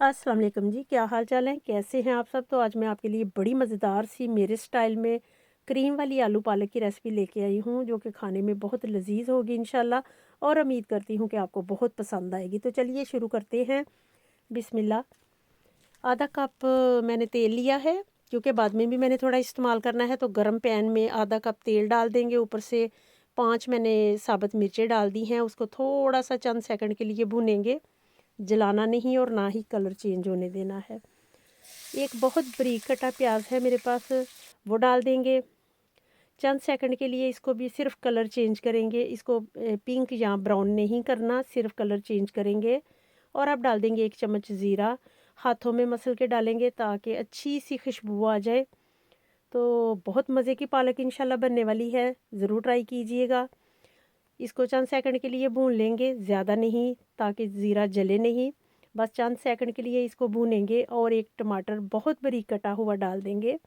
अस्सलाम वालेकुम जी, क्या हाल चाल है? कैसे हैं आप सब? तो आज मैं आपके लिए बड़ी मज़ेदार सी मेरे स्टाइल में क्रीम वाली आलू पालक की रेसिपी लेके आई हूँ, जो कि खाने में बहुत लजीज होगी इंशाल्लाह। और उम्मीद करती हूँ कि आपको बहुत पसंद आएगी। तो चलिए शुरू करते हैं। बिस्मिल्लाह। आधा कप मैंने तेल लिया है, क्योंकि बाद में भी मैंने थोड़ा इस्तेमाल करना है। तो गरम पैन में आधा कप तेल डाल देंगे। ऊपर से 5 मैंने साबुत मिर्चें डाल दी हैं। उसको थोड़ा सा चंद सेकंड के लिए भूनेंगे, जलाना नहीं और ना ही कलर चेंज होने देना है। एक बहुत बारीक कटा प्याज है मेरे पास, वो डाल देंगे। चंद सेकंड के लिए इसको भी सिर्फ कलर चेंज करेंगे। इसको पिंक या ब्राउन नहीं करना, सिर्फ कलर चेंज करेंगे। और अब डाल देंगे 1 चम्मच ज़ीरा। हाथों में मसल के डालेंगे ताकि अच्छी सी खुशबू आ जाए। तो बहुत मज़े की पालक इंशाल्लाह बनने वाली है, ज़रूर ट्राई कीजिएगा। इसको चंद सेकंड के लिए भून लेंगे, ज़्यादा नहीं, ताकि ज़ीरा जले नहीं। बस चंद सेकंड के लिए इसको भूनेंगे और एक टमाटर बहुत बारीक कटा हुआ डाल देंगे।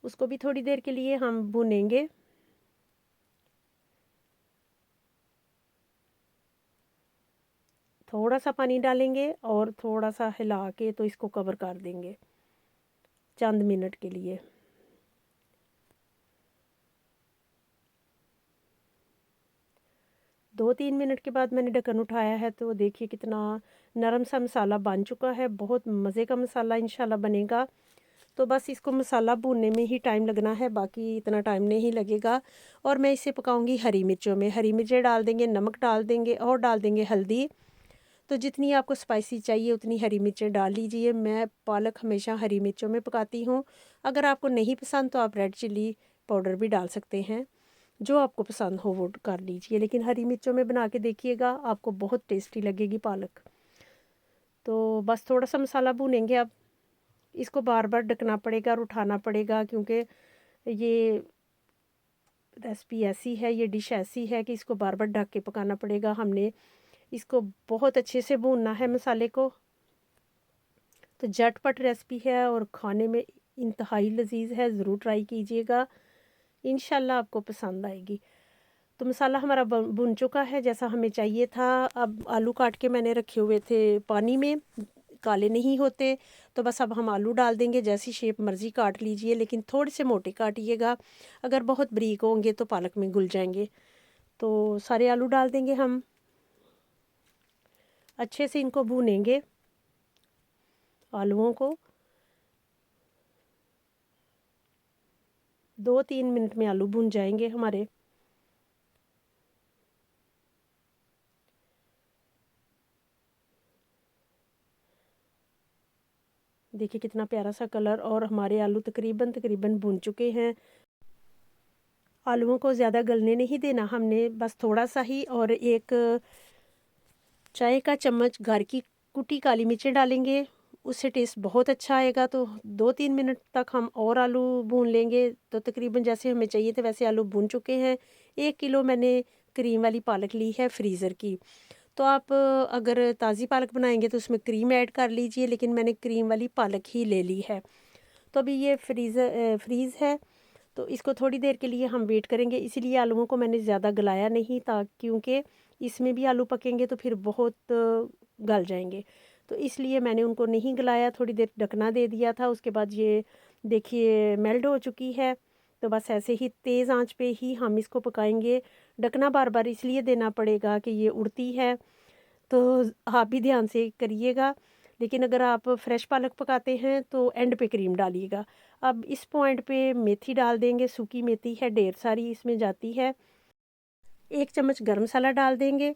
उसको भी थोड़ी देर के लिए हम भूनेंगे। थोड़ा सा पानी डालेंगे और थोड़ा सा हिला के तो इसको कवर कर देंगे चंद मिनट के लिए। 2-3 मिनट के बाद मैंने ढक्कन उठाया है, तो देखिए कितना नरम सा मसाला बन चुका है। बहुत मज़े का मसाला इंशाल्लाह बनेगा। तो बस इसको मसाला भूनने में ही टाइम लगना है, बाकी इतना टाइम नहीं लगेगा। और मैं इसे पकाऊंगी हरी मिर्चों में। हरी मिर्चें डाल देंगे, नमक डाल देंगे और डाल देंगे हल्दी। तो जितनी आपको स्पाइसी चाहिए उतनी हरी मिर्चें डाल लीजिए। मैं पालक हमेशा हरी मिर्चों में पकाती हूँ। अगर आपको नहीं पसंद तो आप रेड चिल्ली पाउडर भी डाल सकते हैं। जो आपको पसंद हो वो कर लीजिए, लेकिन हरी मिर्चों में बना के देखिएगा, आपको बहुत टेस्टी लगेगी पालक। तो बस थोड़ा सा मसाला भूनेंगे। अब इसको बार बार ढकना पड़ेगा और उठाना पड़ेगा, क्योंकि ये रेसिपी ऐसी है, ये डिश ऐसी है कि इसको बार बार ढक के पकाना पड़ेगा। हमने इसको बहुत अच्छे से भूनना है मसाले को। तो झटपट रेसिपी है और खाने में इंतहाई लजीज है, ज़रूर ट्राई कीजिएगा, इंशाल्लाह आपको पसंद आएगी। तो मसाला हमारा भुन चुका है जैसा हमें चाहिए था। अब आलू काट के मैंने रखे हुए थे पानी में, काले नहीं होते। तो बस अब हम आलू डाल देंगे। जैसी शेप मर्ज़ी काट लीजिए, लेकिन थोड़े से मोटे काटिएगा, अगर बहुत बारीक होंगे तो पालक में घुल जाएंगे। तो सारे आलू डाल देंगे हम। अच्छे से इनको भूनेंगे, आलूओं को। 2-3 मिनट में आलू भुन जाएंगे हमारे। देखिए कितना प्यारा सा कलर, और हमारे आलू तकरीबन तकरीबन भुन चुके हैं। आलूओं को ज़्यादा गलने नहीं देना हमने, बस थोड़ा सा ही। और एक चाय का चम्मच घर की कुटी काली मिर्चें डालेंगे, उससे टेस्ट बहुत अच्छा आएगा। तो 2-3 मिनट तक हम और आलू भून लेंगे। तो तकरीबन जैसे हमें चाहिए थे वैसे आलू भून चुके हैं। 1 किलो मैंने क्रीम वाली पालक ली है फ्रीज़र की। तो आप अगर ताज़ी पालक बनाएंगे तो उसमें क्रीम ऐड कर लीजिए, लेकिन मैंने क्रीम वाली पालक ही ले ली है। तो अभी ये फ्रीज़ है। तो इसको थोड़ी देर के लिए हम वेट करेंगे। इसीलिए आलूओं को मैंने ज़्यादा गलाया नहीं था, क्योंकि इसमें भी आलू पकेंगे तो फिर बहुत गल जाएंगे। तो इसलिए मैंने उनको नहीं गलाया, थोड़ी देर ढकना दे दिया था। उसके बाद ये देखिए मेल्ट हो चुकी है। तो बस ऐसे ही तेज़ आंच पे ही हम इसको पकाएंगे। ढकना बार बार इसलिए देना पड़ेगा कि ये उड़ती है, तो आप भी ध्यान से करिएगा। लेकिन अगर आप फ्रेश पालक पकाते हैं तो एंड पे क्रीम डालिएगा। अब इस पॉइंट पे मेथी डाल देंगे, सूखी मेथी है, ढेर सारी इसमें जाती है। 1 चम्मच गरम मसाला डाल देंगे।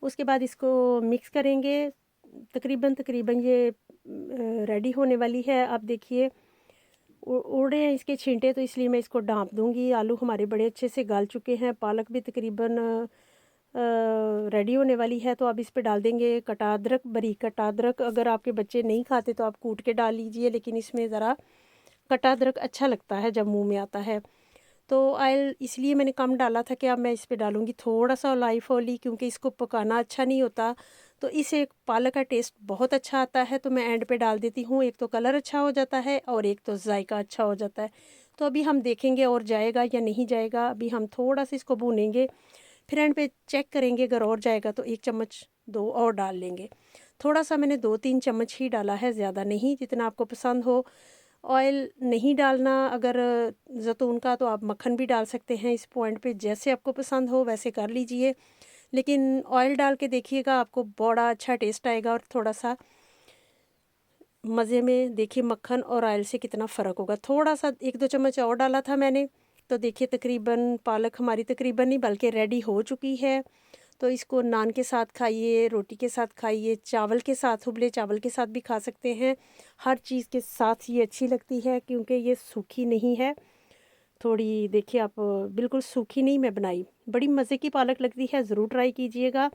उसके बाद इसको मिक्स करेंगे। तकरीबन तकरीबन ये रेडी होने वाली है। अब देखिए उड़ रहे हैं इसके छींटे, तो इसलिए मैं इसको ढाँप दूँगी। आलू हमारे बड़े अच्छे से गल चुके हैं, पालक भी तकरीबन रेडी होने वाली है। तो अब इस पे डाल देंगे कटा अदरक, बारीक कटा अदरक। अगर आपके बच्चे नहीं खाते तो आप कूट के डाल लीजिए, लेकिन इसमें ज़रा कटा अदरक अच्छा लगता है जब मुंह में आता है। तो ऑयल इसलिए मैंने कम डाला था कि अब मैं इस पे डालूँगी थोड़ा सा ऑलिव ऑयल, क्योंकि इसको पकाना अच्छा नहीं होता। तो इससे पालक का टेस्ट बहुत अच्छा आता है। तो मैं एंड पे डाल देती हूँ, एक तो कलर अच्छा हो जाता है और एक तो जायका अच्छा हो जाता है। तो अभी हम देखेंगे और जाएगा या नहीं जाएगा। अभी हम थोड़ा सा इसको भूनेंगे, फिर एंड पे चेक करेंगे। अगर और जाएगा तो 1 चम्मच 2 और डाल लेंगे। थोड़ा सा मैंने 2-3 चम्मच ही डाला है, ज़्यादा नहीं, जितना आपको पसंद हो। ऑयल नहीं डालना अगर ज़ैतून का, तो आप मक्खन भी डाल सकते हैं इस पॉइंट पे, जैसे आपको पसंद हो वैसे कर लीजिए। लेकिन ऑयल डाल के देखिएगा, आपको बड़ा अच्छा टेस्ट आएगा और थोड़ा सा मज़े में। देखिए मक्खन और ऑयल से कितना फ़र्क होगा। थोड़ा सा 1-2 चम्मच और डाला था मैंने, तो देखिए तकरीबन पालक हमारी तकरीबन नहीं बल्कि रेडी हो चुकी है। तो इसको नान के साथ खाइए, रोटी के साथ खाइए, चावल के साथ, उबले चावल के साथ भी खा सकते हैं। हर चीज़ के साथ ये अच्छी लगती है क्योंकि ये सूखी नहीं है। थोड़ी देखिए आप, बिल्कुल सूखी नहीं मैं बनाई, बड़ी मज़े की पालक लगती है, ज़रूर ट्राई कीजिएगा।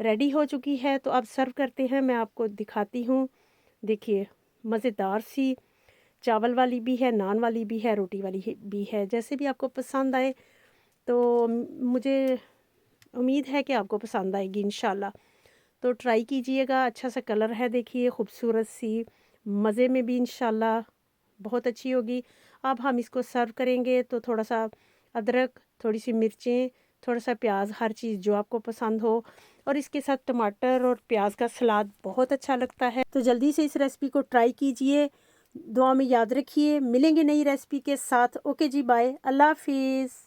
रेडी हो चुकी है, तो अब सर्व करते हैं, मैं आपको दिखाती हूँ। देखिए मज़ेदार सी चावल वाली भी है, नान वाली भी है, रोटी वाली भी है, जैसे भी आपको पसंद आए। तो मुझे उम्मीद है कि आपको पसंद आएगी इंशाल्लाह। तो ट्राई कीजिएगा। अच्छा सा कलर है देखिए, खूबसूरत सी, मज़े में भी इंशाल्लाह बहुत अच्छी होगी। अब हम इसको सर्व करेंगे तो थोड़ा सा अदरक, थोड़ी सी मिर्चें, थोड़ा सा प्याज, हर चीज़ जो आपको पसंद हो, और इसके साथ टमाटर और प्याज का सलाद बहुत अच्छा लगता है। तो जल्दी से इस रेसिपी को ट्राई कीजिए। दुआ में याद रखिए। मिलेंगे नई रेसिपी के साथ। ओके जी, बाय, अल्लाह हाफिज़।